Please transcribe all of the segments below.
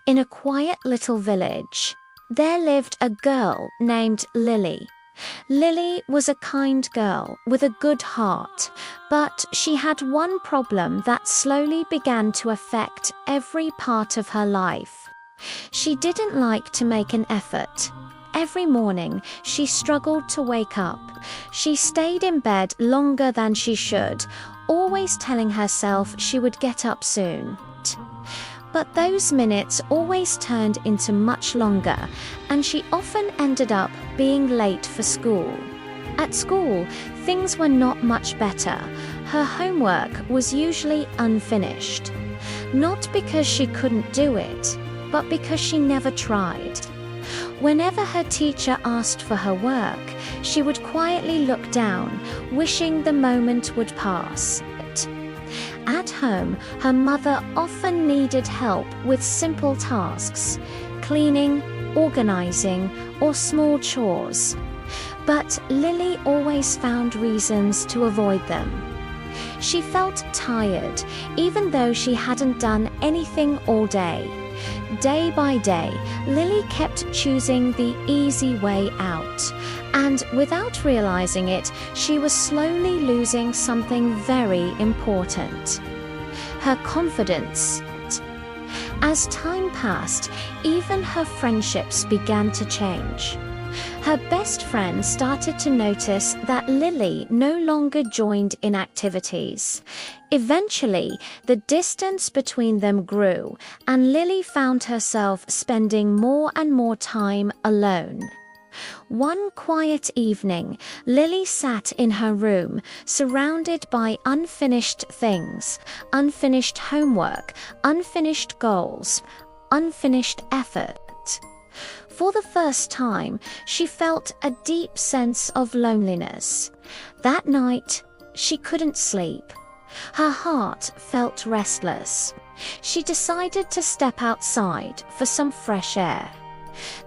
In a quiet little village, there lived a girl named Lily. Lily was a kind girl with a good heart, but she had one problem that slowly began to affect every part of her life. She didn't like to make an effort. Every morning, she struggled to wake up. She stayed in bed longer than she should, always telling herself she would get up soon. But those minutes always turned into much longer, and she often ended up being late for school. At school, things were not much better. Her homework was usually unfinished. Not because she couldn't do it, but because she never tried. Whenever her teacher asked for her work, she would quietly look down, wishing the moment would pass. At home, her mother often needed help with simple tasks, cleaning, organizing, or small chores. But Lily always found reasons to avoid them. She felt tired, even though she hadn't done anything all day. Day by day, Lily kept choosing the easy way out, and without realizing it, she was slowly losing something very important: her confidence. As time passed, even her friendships began to change. Her best friend started to notice that Lily no longer joined in activities. Eventually, the distance between them grew, and Lily found herself spending more and more time alone. One quiet evening, Lily sat in her room, surrounded by unfinished things, unfinished homework, unfinished goals, unfinished effort. For the first time, she felt a deep sense of loneliness. That night, she couldn't sleep. Her heart felt restless. She decided to step outside for some fresh air.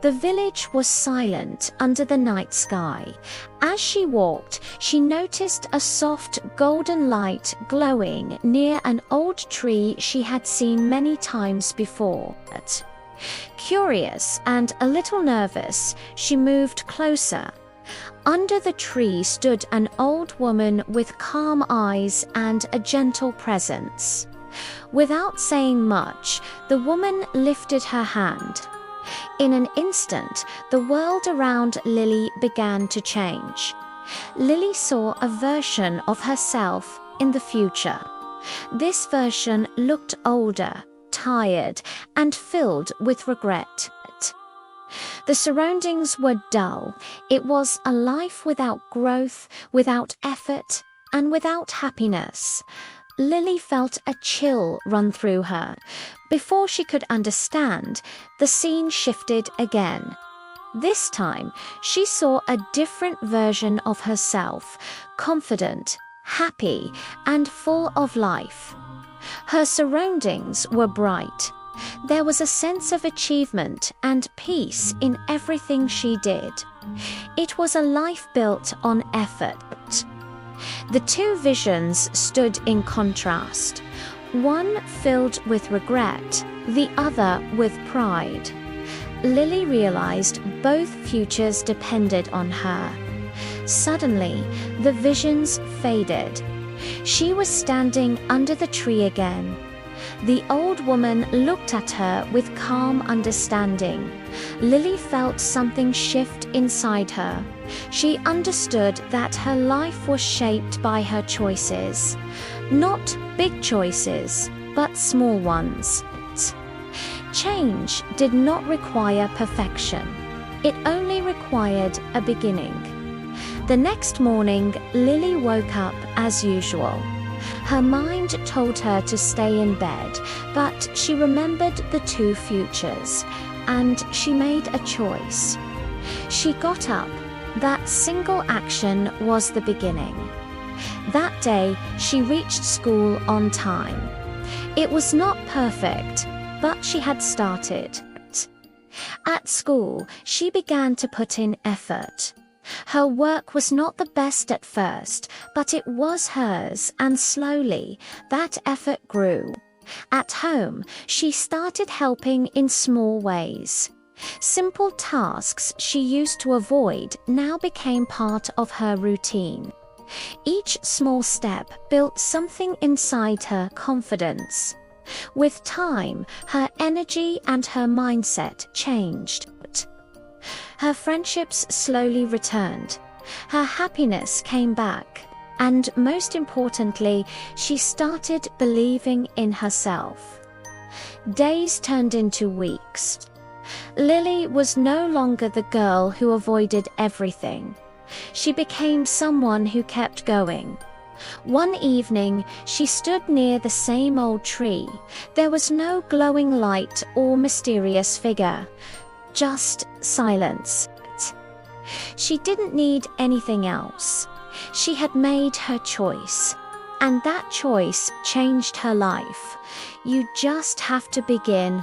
The village was silent under the night sky. As she walked, she noticed a soft golden light glowing near an old tree she had seen many times before. Curious and a little nervous, she moved closer. Under the tree stood an old woman with calm eyes and a gentle presence. Without saying much, the woman lifted her hand. In an instant, the world around Lily began to change. Lily saw a version of herself in the future. This version looked older, tired, and filled with regret. The surroundings were dull. It was a life without growth, without effort, and without happiness. Lily felt a chill run through her. Before she could understand, the scene shifted again. This time, she saw a different version of herself, confident, happy, and full of life. Her surroundings were bright. There was a sense of achievement and peace in everything she did. It was a life built on effort. The two visions stood in contrast, one filled with regret, the other with pride. Lily realized both futures depended on her. Suddenly, the visions faded. She was standing under the tree again. The old woman looked at her with calm understanding. Lily felt something shift inside her. She understood that her life was shaped by her choices. Not big choices, but small ones. Change did not require perfection. It only required a beginning. The next morning, Lily woke up as usual. Her mind told her to stay in bed, but she remembered the two futures, and she made a choice. She got up. That single action was the beginning. That day, she reached school on time. It was not perfect, but she had started. At school, she began to put in effort. Her work was not the best at first, but it was hers, and slowly, that effort grew. At home, she started helping in small ways. Simple tasks she used to avoid now became part of her routine. Each small step built something inside her confidence. With time, her energy and her mindset changed. Her friendships slowly returned. Her happiness came back. And most importantly, she started believing in herself. Days turned into weeks. Lily was no longer the girl who avoided everything. She became someone who kept going. One evening, she stood near the same old tree. There was no glowing light or mysterious figure, just silence. She didn't need anything else. She had made her choice, and that choice changed her life. You just have to begin